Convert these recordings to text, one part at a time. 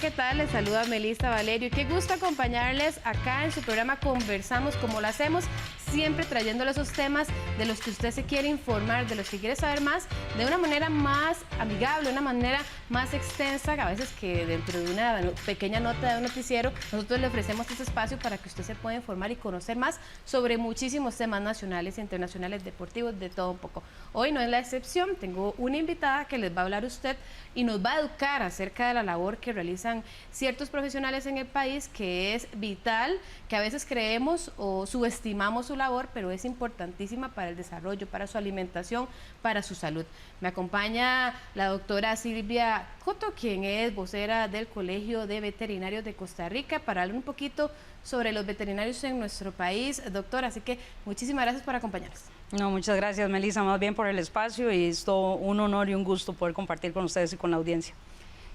¿qué tal? Les saluda Melissa Valerio y qué gusto acompañarles acá en su programa Conversamos, como lo hacemos, siempre trayéndole esos temas de los que usted se quiere informar, de los que quiere saber más, de una manera más amigable, una manera más extensa, a veces que dentro de una pequeña nota de un noticiero, nosotros le ofrecemos este espacio para que usted se pueda informar y conocer más sobre muchísimos temas nacionales e internacionales, deportivos, de todo un poco. Hoy no es la excepción, tengo una invitada que les va a hablar usted y nos va a educar acerca de la labor que realizan ciertos profesionales en el país, que es vital, que a veces creemos o subestimamos su labor, pero es importantísima para el desarrollo, para su alimentación, para su salud. Me acompaña la doctora Silvia Coto, quien es vocera del Colegio de Veterinarios de Costa Rica, para hablar un poquito sobre los veterinarios en nuestro país, doctora, así que muchísimas gracias por acompañarnos. No, muchas gracias, Melissa, más bien por el espacio, y es todo un honor y un gusto poder compartir con ustedes y con la audiencia.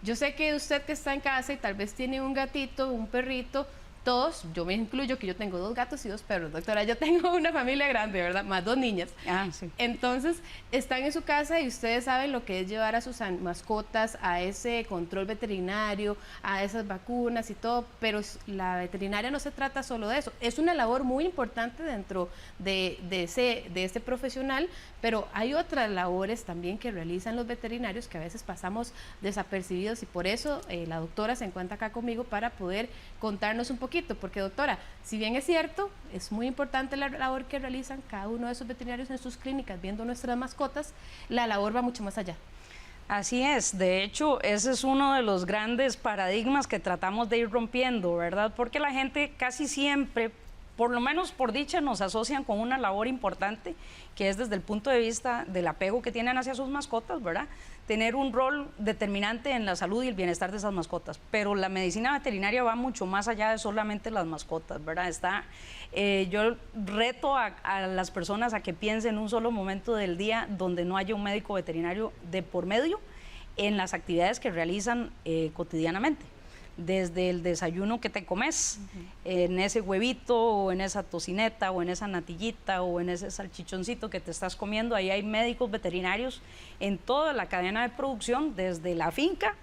Yo sé que usted que está en casa y tal vez tiene un gatito, un perrito, todos, yo me incluyo que yo tengo 2 gatos y 2 perros, doctora, yo tengo una familia grande, ¿verdad? Más 2 niñas. Ah, sí. Entonces, están en su casa y ustedes saben lo que es llevar a sus mascotas a ese control veterinario, a esas vacunas y todo, pero la veterinaria no se trata solo de eso, es una labor muy importante dentro de este profesional, pero hay otras labores también que realizan los veterinarios que a veces pasamos desapercibidos, y por eso la doctora se encuentra acá conmigo para poder contarnos un poquito. Porque, doctora, si bien es cierto, es muy importante la labor que realizan cada uno de esos veterinarios en sus clínicas viendo nuestras mascotas, la labor va mucho más allá. Así es, de hecho, ese es uno de los grandes paradigmas que tratamos de ir rompiendo, ¿verdad? Porque la gente casi siempre, por lo menos por dicha, nos asocian con una labor importante, que es desde el punto de vista del apego que tienen hacia sus mascotas, ¿verdad? Tener un rol determinante en la salud y el bienestar de esas mascotas. Pero la medicina veterinaria va mucho más allá de solamente las mascotas, ¿verdad? Yo reto a las personas a que piensen un solo momento del día donde no haya un médico veterinario de por medio en las actividades que realizan cotidianamente. Desde el desayuno que te comes, en ese huevito, o en esa tocineta, o en esa natillita, o en ese salchichoncito que te estás comiendo, ahí hay médicos veterinarios en toda la cadena de producción, desde la finca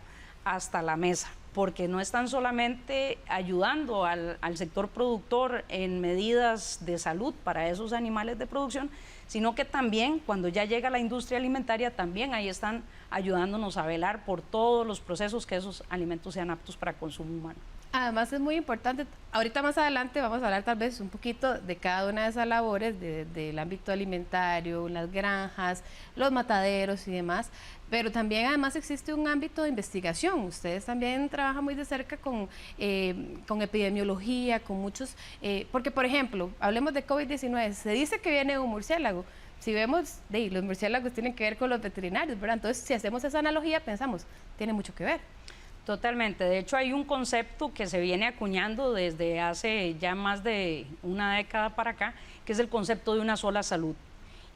hasta la mesa, porque no están solamente ayudando al sector productor en medidas de salud para esos animales de producción, sino que también cuando ya llega la industria alimentaria, también ahí están ayudándonos a velar por todos los procesos que esos alimentos sean aptos para consumo humano. Además es muy importante, ahorita más adelante vamos a hablar tal vez un poquito de cada una de esas labores del ámbito alimentario, las granjas, los mataderos y demás, pero también además existe un ámbito de investigación. Ustedes también trabajan muy de cerca con epidemiología, con muchos, porque por ejemplo, hablemos de COVID-19, se dice que viene un murciélago. Si vemos, los murciélagos tienen que ver con los veterinarios, ¿verdad? Entonces, si hacemos esa analogía, pensamos, tiene mucho que ver. Totalmente, de hecho hay un concepto que se viene acuñando desde hace ya más de una década para acá, que es el concepto de una sola salud.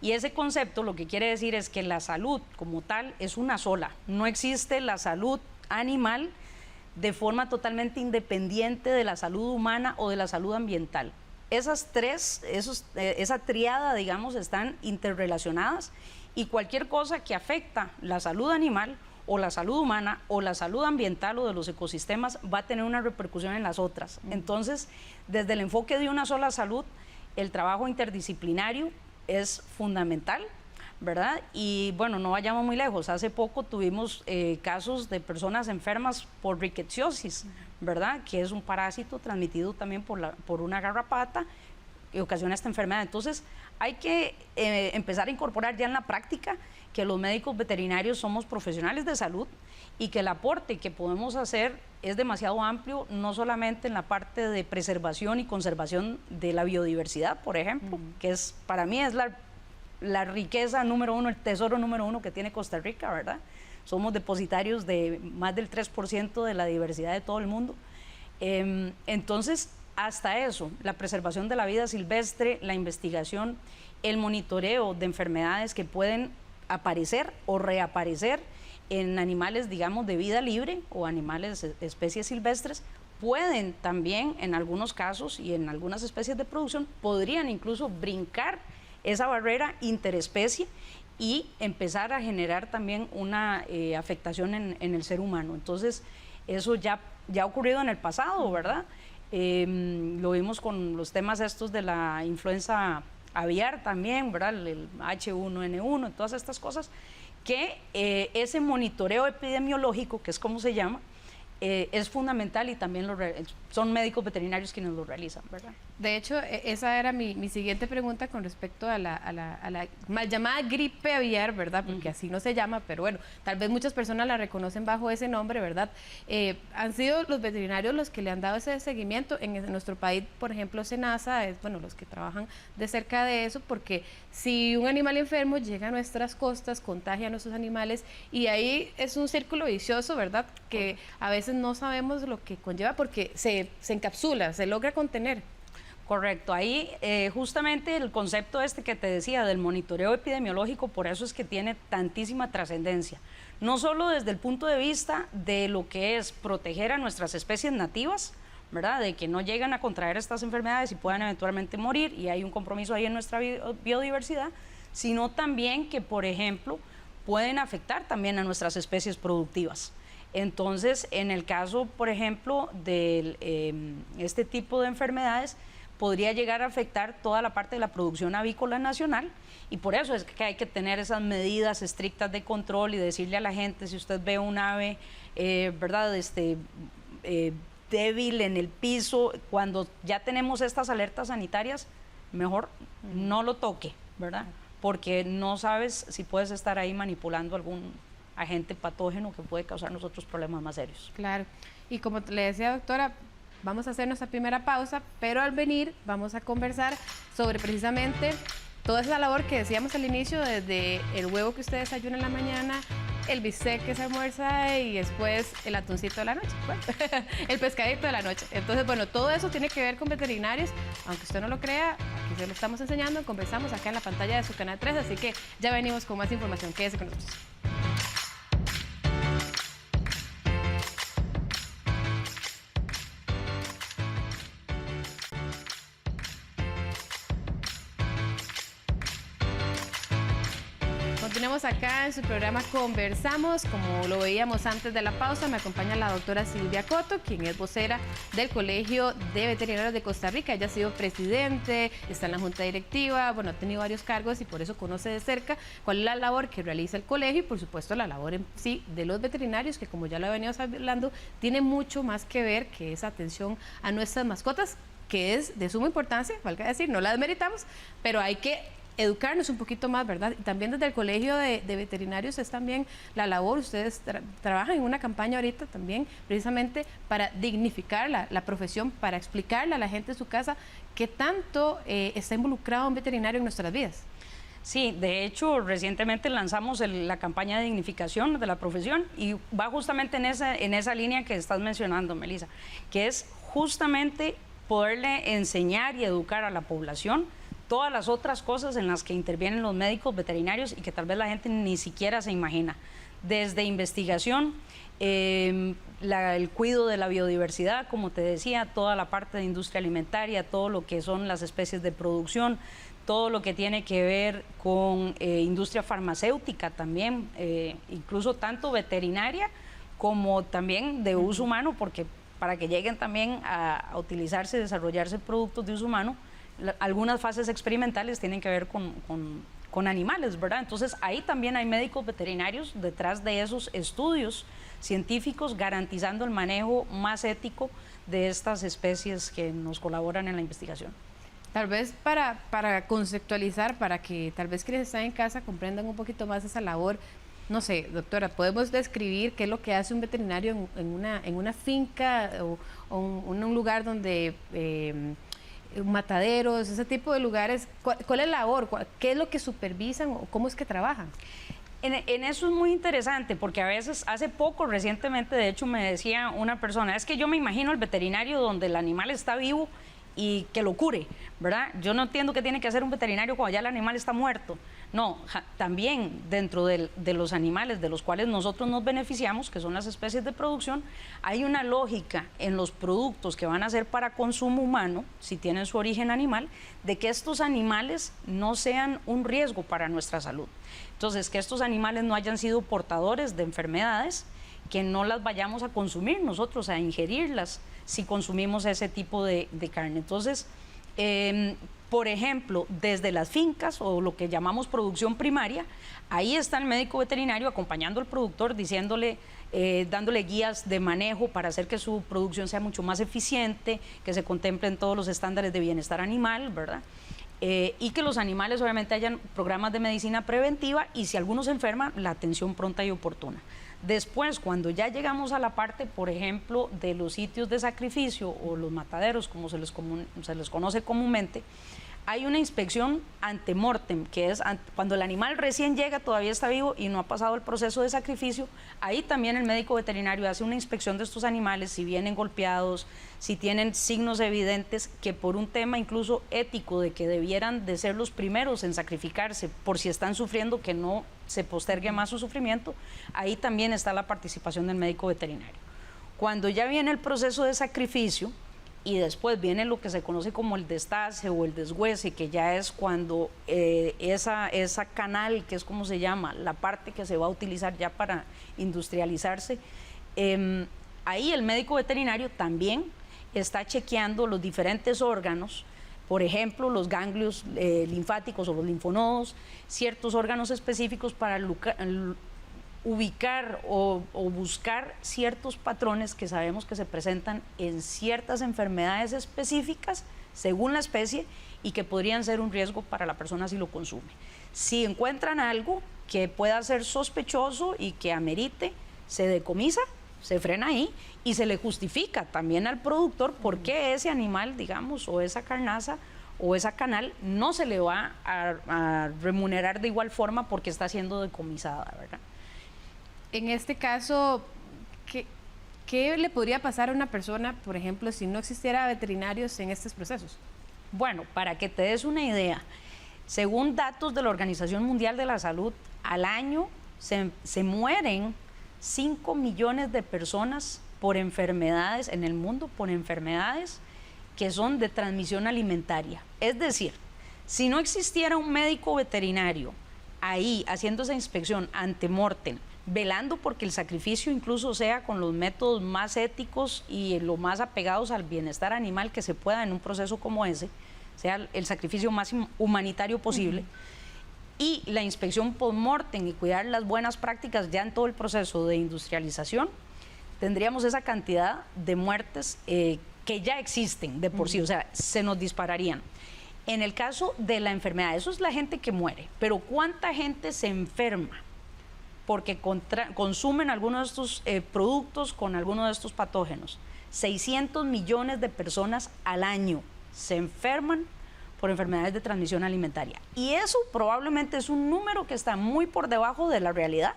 Y ese concepto lo que quiere decir es que la salud como tal es una sola, no existe la salud animal de forma totalmente independiente de la salud humana o de la salud ambiental. Esas tres, esa triada, digamos, están interrelacionadas, y cualquier cosa que afecta la salud animal o la salud humana o la salud ambiental o de los ecosistemas va a tener una repercusión en las otras. Entonces, desde el enfoque de una sola salud, el trabajo interdisciplinario es fundamental, ¿verdad? Y bueno, no vayamos muy lejos, hace poco tuvimos casos de personas enfermas por rickettsiosis, ¿verdad? Que es un parásito transmitido también por una garrapata que ocasiona esta enfermedad. Entonces hay que empezar a incorporar ya en la práctica que los médicos veterinarios somos profesionales de salud y que el aporte que podemos hacer es demasiado amplio, no solamente en la parte de preservación y conservación de la biodiversidad, por ejemplo, que para mí es la riqueza número 1, el tesoro número 1 que tiene Costa Rica, ¿verdad? Somos depositarios de más del 3% de la diversidad de todo el mundo. Entonces, hasta eso, la preservación de la vida silvestre, la investigación, el monitoreo de enfermedades que pueden aparecer o reaparecer en animales, digamos, de vida libre o animales, especies silvestres, pueden también, en algunos casos y en algunas especies de producción, podrían incluso brincar esa barrera interespecie y empezar a generar también una afectación en el ser humano. Entonces, eso ya ya ha ocurrido en el pasado, ¿verdad? Lo vimos con los temas estos de la influenza aviar también, ¿verdad? El H1N1, todas estas cosas, que ese monitoreo epidemiológico, que es como se llama, es fundamental y también son médicos veterinarios quienes lo realizan, ¿verdad? De hecho, esa era mi siguiente pregunta con respecto a la mal llamada gripe aviar, ¿verdad? Porque así no se llama, pero bueno, tal vez muchas personas la reconocen bajo ese nombre, ¿verdad? Han sido los veterinarios los que le han dado ese seguimiento. En nuestro país, por ejemplo, SENASA es, bueno, los que trabajan de cerca de eso, porque si un animal enfermo llega a nuestras costas, contagia a nuestros animales, y ahí es un círculo vicioso, ¿verdad? Que a veces no sabemos lo que conlleva porque se encapsula, se logra contener. Correcto, ahí justamente el concepto este que te decía del monitoreo epidemiológico, por eso es que tiene tantísima trascendencia, no solo desde el punto de vista de lo que es proteger a nuestras especies nativas, ¿verdad? De que no lleguen a contraer estas enfermedades y puedan eventualmente morir, y hay un compromiso ahí en nuestra biodiversidad, sino también que, por ejemplo, pueden afectar también a nuestras especies productivas. Entonces, en el caso, por ejemplo, de este tipo de enfermedades, podría llegar a afectar toda la parte de la producción avícola nacional, y por eso es que hay que tener esas medidas estrictas de control y decirle a la gente, si usted ve un ave, ¿verdad?, débil en el piso, cuando ya tenemos estas alertas sanitarias, mejor no lo toque, ¿verdad? Porque no sabes si puedes estar ahí manipulando algún agente patógeno que puede causarnos otros problemas más serios. Claro, y como le decía, doctora, vamos a hacer nuestra primera pausa, pero al venir vamos a conversar sobre precisamente toda esa labor que decíamos al inicio, desde el huevo que usted desayuna en la mañana, el bistec que se almuerza y después el atuncito de la noche, bueno, el pescadito de la noche. Entonces, bueno, todo eso tiene que ver con veterinarios, aunque usted no lo crea, aquí se lo estamos enseñando, conversamos acá en la pantalla de su canal 3, así que ya venimos con más información. Quédese con nosotros. Continuamos acá en su programa Conversamos. Como lo veíamos antes de la pausa, me acompaña la doctora Silvia Coto, quien es vocera del Colegio de Veterinarios de Costa Rica. Ella ha sido presidente, está en la junta directiva, bueno, ha tenido varios cargos y por eso conoce de cerca cuál es la labor que realiza el colegio y por supuesto la labor en sí de los veterinarios, que como ya lo veníamos hablando, tiene mucho más que ver que esa atención a nuestras mascotas, que es de suma importancia, valga decir, no la desmeritamos, pero hay que educarnos un poquito más, ¿verdad? Y también desde el Colegio de Veterinarios es también la labor, ustedes trabajan en una campaña ahorita también, precisamente para dignificar la profesión, para explicarle a la gente de su casa qué tanto está involucrado un veterinario en nuestras vidas. Sí, de hecho, recientemente lanzamos la campaña de dignificación de la profesión y va justamente en esa línea que estás mencionando, Melissa, que es justamente poderle enseñar y educar a la población todas las otras cosas en las que intervienen los médicos veterinarios y que tal vez la gente ni siquiera se imagina. Desde investigación, el cuidado de la biodiversidad, como te decía, toda la parte de industria alimentaria, todo lo que son las especies de producción, todo lo que tiene que ver con industria farmacéutica también, incluso tanto veterinaria como también de uso humano, porque para que lleguen también a utilizarse, desarrollarse productos de uso humano, algunas fases experimentales tienen que ver con animales, ¿verdad? Entonces ahí también hay médicos veterinarios detrás de esos estudios científicos garantizando el manejo más ético de estas especies que nos colaboran en la investigación. Tal vez para conceptualizar, para que tal vez quienes están en casa comprendan un poquito más esa labor, no sé, doctora, ¿podemos describir qué es lo que hace un veterinario en una finca o en un lugar donde mataderos, ese tipo de lugares? ¿Cuál es la labor? ¿Qué es lo que supervisan o cómo es que trabajan? En eso es muy interesante porque a veces, hace poco, recientemente, de hecho me decía una persona, es que yo me imagino el veterinario donde el animal está vivo y que lo cure, ¿verdad? Yo no entiendo qué tiene que hacer un veterinario cuando ya el animal está muerto. No, también dentro de los animales de los cuales nosotros nos beneficiamos, que son las especies de producción, hay una lógica en los productos que van a ser para consumo humano, si tienen su origen animal, de que estos animales no sean un riesgo para nuestra salud. Entonces, que estos animales no hayan sido portadores de enfermedades, que no las vayamos a consumir nosotros, a ingerirlas si consumimos ese tipo de carne. Entonces, por ejemplo, desde las fincas o lo que llamamos producción primaria, ahí está el médico veterinario acompañando al productor, diciéndole, dándole guías de manejo para hacer que su producción sea mucho más eficiente, que se contemplen todos los estándares de bienestar animal, ¿verdad? Y que los animales obviamente hayan programas de medicina preventiva y si alguno se enferma, la atención pronta y oportuna. Después, cuando ya llegamos a la parte, por ejemplo, de los sitios de sacrificio o los mataderos, como se les conoce comúnmente, hay una inspección ante mortem, que es cuando el animal recién llega, todavía está vivo y no ha pasado el proceso de sacrificio. Ahí también el médico veterinario hace una inspección de estos animales, si vienen golpeados, si tienen signos evidentes que por un tema incluso ético de que debieran de ser los primeros en sacrificarse, por si están sufriendo, que no se postergue más su sufrimiento, ahí también está la participación del médico veterinario. Cuando ya viene el proceso de sacrificio, y después viene lo que se conoce como el destace o el deshuese, que ya es cuando esa canal, que es como se llama, la parte que se va a utilizar ya para industrializarse, ahí el médico veterinario también está chequeando los diferentes órganos, por ejemplo, los ganglios linfáticos o los linfonodos, ciertos órganos específicos para ubicar o buscar ciertos patrones que sabemos que se presentan en ciertas enfermedades específicas según la especie y que podrían ser un riesgo para la persona si lo consume. Si encuentran algo que pueda ser sospechoso y que amerite, se decomisa, se frena ahí y se le justifica también al productor por qué ese animal, digamos, o esa carnaza o esa canal no se le va a remunerar de igual forma porque está siendo decomisada, ¿verdad? En este caso, ¿qué le podría pasar a una persona, por ejemplo, si no existiera veterinarios en estos procesos? Bueno, para que te des una idea, según datos de la Organización Mundial de la Salud, al año se mueren 5 millones de personas por enfermedades en el mundo, por enfermedades que son de transmisión alimentaria. Es decir, si no existiera un médico veterinario ahí haciendo esa inspección ante mortem, velando porque el sacrificio incluso sea con los métodos más éticos y lo más apegados al bienestar animal que se pueda en un proceso como ese, sea el sacrificio más humanitario posible, y la inspección post-mortem y cuidar las buenas prácticas ya en todo el proceso de industrialización, tendríamos esa cantidad de muertes que ya existen de por sí, o sea, se nos dispararían. En el caso de la enfermedad, eso es la gente que muere, pero ¿cuánta gente se enferma porque consumen algunos de estos productos con algunos de estos patógenos? 600 millones de personas al año se enferman por enfermedades de transmisión alimentaria. Y eso probablemente es un número que está muy por debajo de la realidad.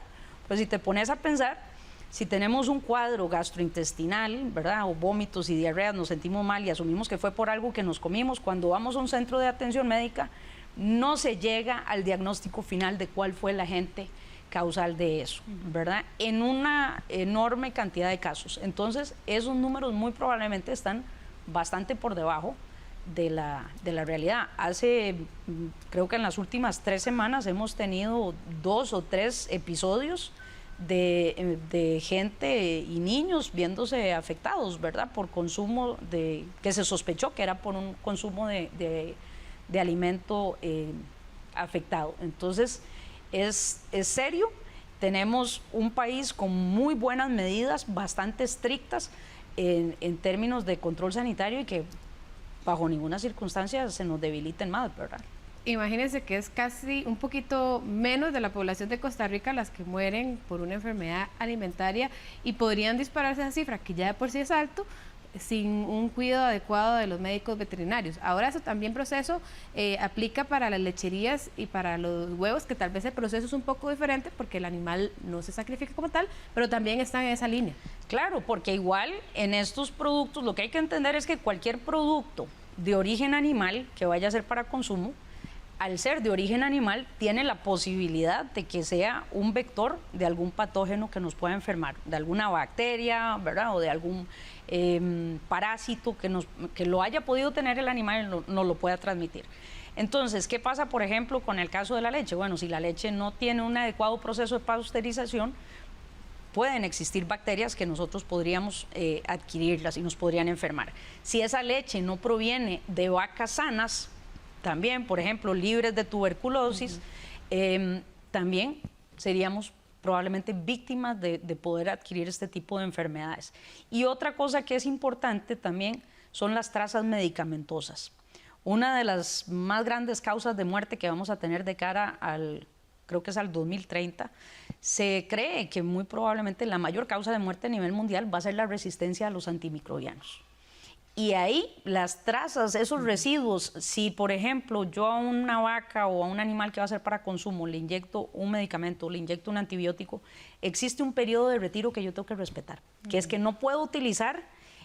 Pues si te pones a pensar, si tenemos un cuadro gastrointestinal, ¿verdad?, o vómitos y diarreas, nos sentimos mal y asumimos que fue por algo que nos comimos, cuando vamos a un centro de atención médica, no se llega al diagnóstico final de cuál fue el agente causal de eso, ¿verdad?, en una enorme cantidad de casos. Entonces, esos números muy probablemente están bastante por debajo de la realidad. Creo que en las últimas 3 semanas hemos tenido 2 o 3 episodios de gente y niños viéndose afectados, ¿verdad?, por consumo que se sospechó que era por un consumo de alimento afectado. Entonces, es serio. Tenemos un país con muy buenas medidas, bastante estrictas en términos de control sanitario y que bajo ninguna circunstancia se nos debiliten más, ¿verdad? Imagínense que es casi un poquito menos de la población de Costa Rica las que mueren por una enfermedad alimentaria y podrían dispararse esa cifra, que ya de por sí es alto, sin un cuidado adecuado de los médicos veterinarios. Ahora eso también proceso aplica para las lecherías y para los huevos, que tal vez el proceso es un poco diferente porque el animal no se sacrifica como tal, pero también está en esa línea. Claro, porque igual en estos productos lo que hay que entender es que cualquier producto de origen animal que vaya a ser para consumo, al ser de origen animal, tiene la posibilidad de que sea un vector de algún patógeno que nos pueda enfermar, de alguna bacteria, ¿verdad?, o de algún parásito que lo haya podido tener el animal y no lo pueda transmitir. Entonces, ¿qué pasa, por ejemplo, con el caso de la leche? Bueno, si la leche no tiene un adecuado proceso de pasteurización, pueden existir bacterias que nosotros podríamos adquirirlas y nos podrían enfermar. Si esa leche no proviene de vacas sanas, también, por ejemplo, libres de tuberculosis, también seríamos probablemente víctimas de poder adquirir este tipo de enfermedades. Y otra cosa que es importante también son las trazas medicamentosas. Una de las más grandes causas de muerte que vamos a tener de cara creo que es al 2030, se cree que muy probablemente la mayor causa de muerte a nivel mundial va a ser la resistencia a los antimicrobianos. Y ahí las trazas, esos residuos, si por ejemplo yo a una vaca o a un animal que va a ser para consumo le inyecto un medicamento, le inyecto un antibiótico, existe un periodo de retiro que yo tengo que respetar, que es que no puedo utilizar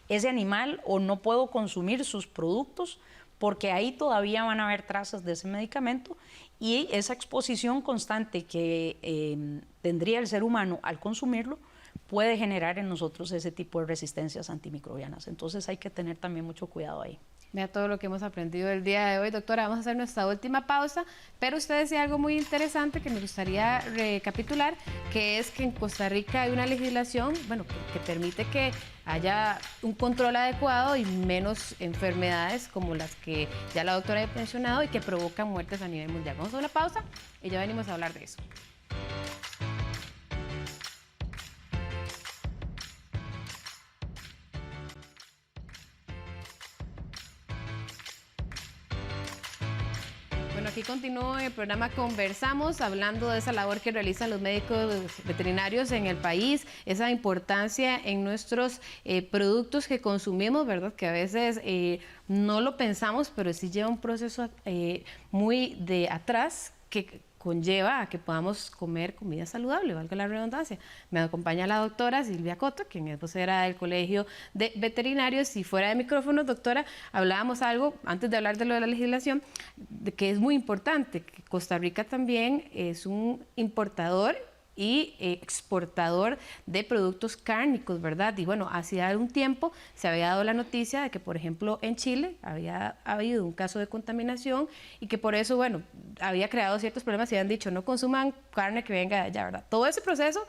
ese animal o no puedo consumir sus productos porque ahí todavía van a haber trazas de ese medicamento y esa exposición constante que tendría el ser humano al consumirlo puede generar en nosotros ese tipo de resistencias antimicrobianas. Entonces hay que tener también mucho cuidado ahí. Vea todo lo que hemos aprendido el día de hoy, doctora. Vamos a hacer nuestra última pausa, pero usted decía algo muy interesante que me gustaría recapitular, que es que en Costa Rica hay una legislación, bueno, que permite que haya un control adecuado y menos enfermedades como las que ya la doctora ha mencionado y que provocan muertes a nivel mundial. Vamos a una pausa y ya venimos a hablar de eso. Aquí continúo en el programa Conversamos, hablando de esa labor que realizan los médicos veterinarios en el país, esa importancia en nuestros productos que consumimos, ¿verdad? Que a veces no lo pensamos, pero sí lleva un proceso muy de atrás que conlleva a que podamos comer comida saludable, valga la redundancia. Me acompaña la doctora Silvia Coto, quien es vocera del Colegio de Veterinarios, y fuera de micrófonos, doctora, hablábamos algo, antes de hablar de lo de la legislación, de que es muy importante, que Costa Rica también es un importador y exportador de productos cárnicos, ¿verdad? Y bueno, hacía algún tiempo se había dado la noticia de que, por ejemplo, en Chile había habido un caso de contaminación y que por eso, bueno, había creado ciertos problemas y habían dicho no consuman carne que venga de allá, ¿verdad? Todo ese proceso,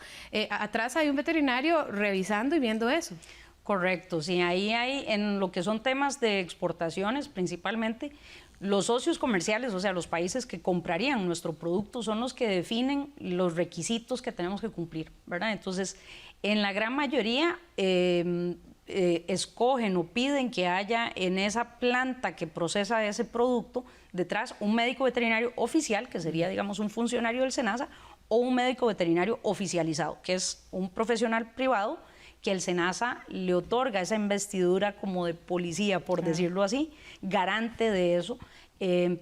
atrás hay un veterinario revisando y viendo eso. Correcto, sí, ahí hay, en lo que son temas de exportaciones principalmente, los socios comerciales, o sea, los países que comprarían nuestro producto son los que definen los requisitos que tenemos que cumplir, ¿verdad? Entonces, en la gran mayoría escogen o piden que haya en esa planta que procesa ese producto detrás un médico veterinario oficial, que sería, digamos, un funcionario del SENASA, o un médico veterinario oficializado, que es un profesional privado que el SENASA le otorga esa investidura como de policía, por decirlo así, garante de eso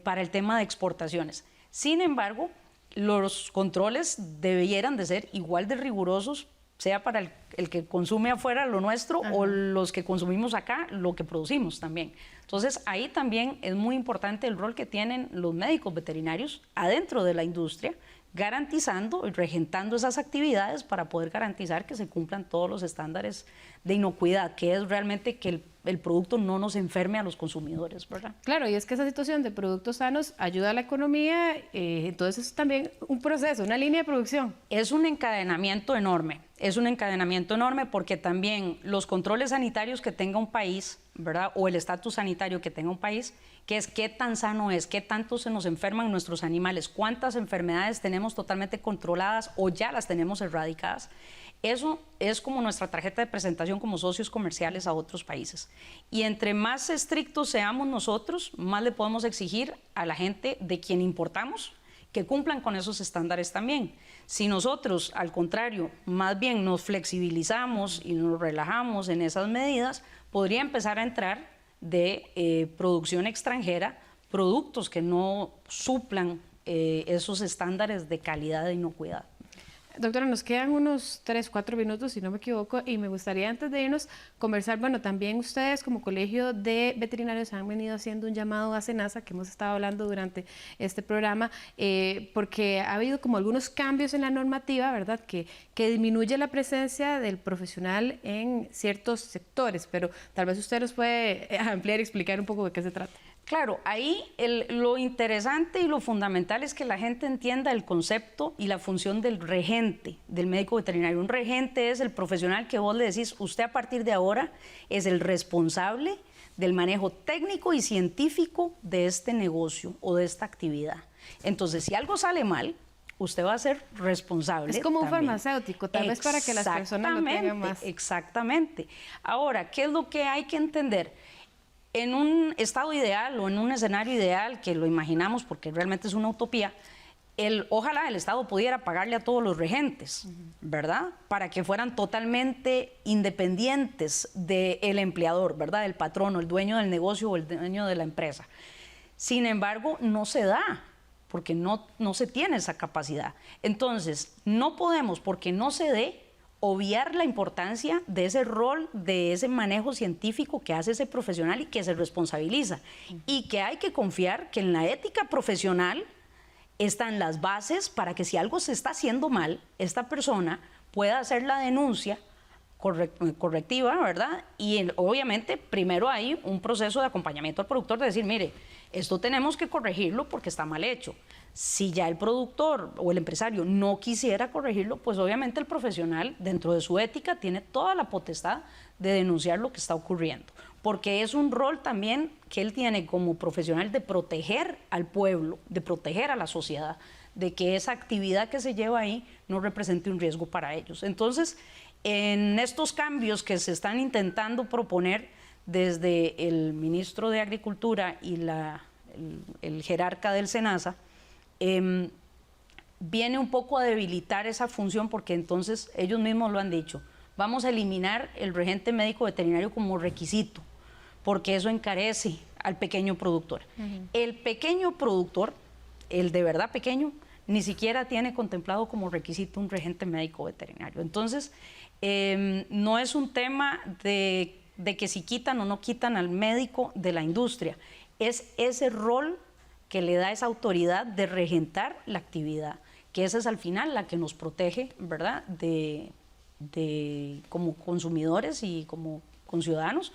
para el tema de exportaciones. Sin embargo, los controles debieran de ser igual de rigurosos, sea para el que consume afuera lo nuestro o los que consumimos acá, lo que producimos también. Entonces, ahí también es muy importante el rol que tienen los médicos veterinarios adentro de la industria, garantizando y regentando esas actividades para poder garantizar que se cumplan todos los estándares de inocuidad, que es realmente que el producto no nos enferme a los consumidores, ¿verdad? Claro, y es que esa situación de productos sanos ayuda a la economía, entonces es también un proceso, una línea de producción. Es un encadenamiento enorme porque también los controles sanitarios que tenga un país, ¿verdad? O el estatus sanitario que tenga un país, que es qué tan sano es, qué tanto se nos enferman nuestros animales, cuántas enfermedades tenemos totalmente controladas o ya las tenemos erradicadas. Eso es como nuestra tarjeta de presentación como socios comerciales a otros países. Y entre más estrictos seamos nosotros, más le podemos exigir a la gente de quien importamos que cumplan con esos estándares también. Si nosotros, al contrario, más bien nos flexibilizamos y nos relajamos en esas medidas, podría empezar a entrar de producción extranjera productos que no suplan esos estándares de calidad e inocuidad. Doctora, nos quedan unos 3, 4 minutos, si no me equivoco, y me gustaría antes de irnos conversar, bueno, también ustedes como Colegio de Veterinarios han venido haciendo un llamado a SENASA, que hemos estado hablando durante este programa, porque ha habido como algunos cambios en la normativa, ¿verdad?, que disminuye la presencia del profesional en ciertos sectores, pero tal vez usted nos puede ampliar y explicar un poco de qué se trata. Claro, ahí lo interesante y lo fundamental es que la gente entienda el concepto y la función del regente, del médico veterinario. Un regente es el profesional que vos le decís, usted a partir de ahora es el responsable del manejo técnico y científico de este negocio o de esta actividad. Entonces, si algo sale mal, usted va a ser responsable. Es como un también. Farmacéutico, tal vez para que las personas lo tengan más. Exactamente. Ahora, ¿qué es lo que hay que entender? En un estado ideal o en un escenario ideal, que lo imaginamos porque realmente es una utopía, ojalá el Estado pudiera pagarle a todos los regentes, ¿verdad? Para que fueran totalmente independientes del empleador, ¿verdad? El patrono, el dueño del negocio o el dueño de la empresa. Sin embargo, no se da, porque no se tiene esa capacidad. Entonces, no podemos, porque no se dé, obviar la importancia de ese rol, de ese manejo científico que hace ese profesional y que se responsabiliza. Y que hay que confiar que en la ética profesional están las bases para que si algo se está haciendo mal, esta persona pueda hacer la denuncia correctiva, ¿verdad? Y obviamente primero hay un proceso de acompañamiento al productor de decir, mire, esto tenemos que corregirlo porque está mal hecho. Si ya el productor o el empresario no quisiera corregirlo, pues obviamente el profesional, dentro de su ética, tiene toda la potestad de denunciar lo que está ocurriendo. Porque es un rol también que él tiene como profesional de proteger al pueblo, de proteger a la sociedad, de que esa actividad que se lleva ahí no represente un riesgo para ellos. Entonces, en estos cambios que se están intentando proponer desde el ministro de Agricultura y el jerarca del SENASA, viene un poco a debilitar esa función porque entonces ellos mismos lo han dicho, vamos a eliminar el regente médico veterinario como requisito, porque eso encarece al pequeño productor. El pequeño productor, el de verdad pequeño, ni siquiera tiene contemplado como requisito un regente médico veterinario. Entonces, no es un tema de que si quitan o no quitan al médico de la industria, es ese rol que le da esa autoridad de regentar la actividad, que esa es al final la que nos protege, ¿verdad?, como consumidores y como conciudadanos,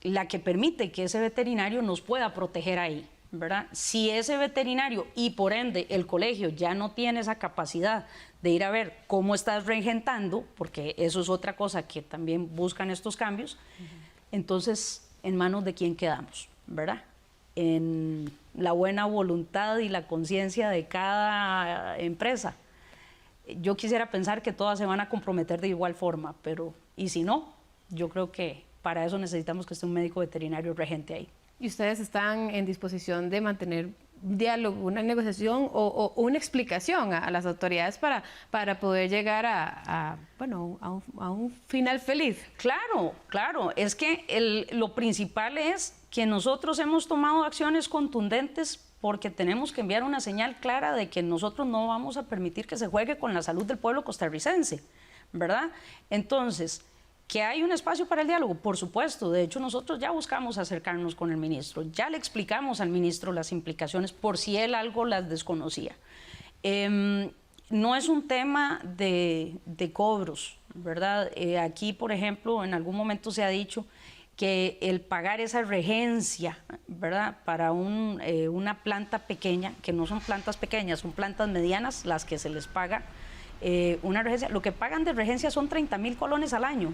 la que permite que ese veterinario nos pueda proteger ahí, ¿verdad? Si ese veterinario y por ende el colegio ya no tiene esa capacidad de ir a ver cómo estás regentando, porque eso es otra cosa que también buscan estos cambios, entonces, ¿en manos de quién quedamos, verdad? En la buena voluntad y la conciencia de cada empresa. Yo quisiera pensar que todas se van a comprometer de igual forma, pero y si no, yo creo que para eso necesitamos que esté un médico veterinario regente ahí. ¿Y ustedes están en disposición de mantener diálogo, una negociación o una explicación a las autoridades para poder llegar a un final feliz? Claro, claro. Es que lo principal es que nosotros hemos tomado acciones contundentes porque tenemos que enviar una señal clara de que nosotros no vamos a permitir que se juegue con la salud del pueblo costarricense, ¿verdad? Entonces, ¿que hay un espacio para el diálogo? Por supuesto. De hecho, nosotros ya buscamos acercarnos con el ministro. Ya le explicamos al ministro las implicaciones por si él algo las desconocía. No es un tema de cobros, ¿verdad? Aquí, por ejemplo, en algún momento se ha dicho que el pagar esa regencia, ¿verdad?, para una planta pequeña, que no son plantas pequeñas, son plantas medianas, las que se les paga una regencia, lo que pagan de regencia son 30,000 colones al año.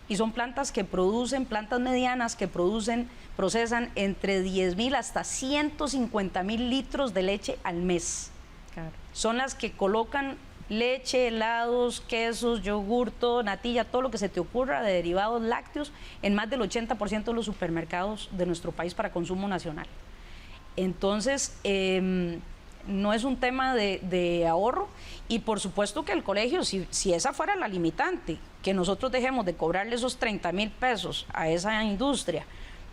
Y son plantas que producen, plantas medianas que procesan entre 10,000 hasta 150,000 litros de leche al mes. Claro. Son las que colocan leche, helados, quesos, yogurto, natilla, todo lo que se te ocurra de derivados lácteos en más del 80% de los supermercados de nuestro país para consumo nacional. Entonces, no es un tema de ahorro y por supuesto que el colegio, si esa fuera la limitante, que nosotros dejemos de cobrarle esos 30,000 pesos a esa industria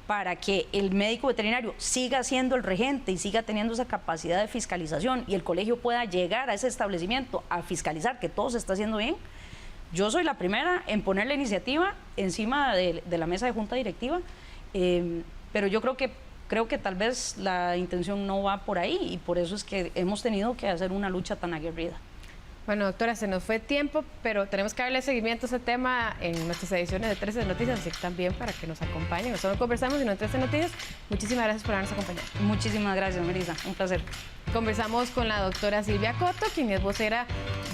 para que el médico veterinario siga siendo el regente y siga teniendo esa capacidad de fiscalización y el colegio pueda llegar a ese establecimiento a fiscalizar que todo se está haciendo bien, yo soy la primera en poner la iniciativa encima de la mesa de junta directiva, pero yo creo que tal vez la intención no va por ahí y por eso es que hemos tenido que hacer una lucha tan aguerrida. Bueno, doctora, se nos fue tiempo, pero tenemos que darle seguimiento a ese tema en nuestras ediciones de 13 Noticias, así que también para que nos acompañen. No solo conversamos, sino en 13 Noticias. Muchísimas gracias por habernos acompañado. Muchísimas gracias, Melissa. Un placer. Conversamos con la doctora Silvia Coto, quien es vocera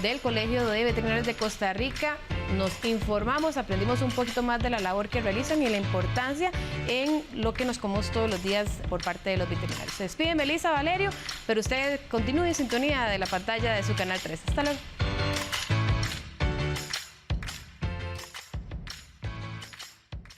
del Colegio de Veterinarios de Costa Rica. Nos informamos, aprendimos un poquito más de la labor que realizan y la importancia en lo que nos comemos todos los días por parte de los veterinarios. Se despide Melissa, Valerio, pero usted continúe en sintonía de la pantalla de su canal 3. Hasta luego.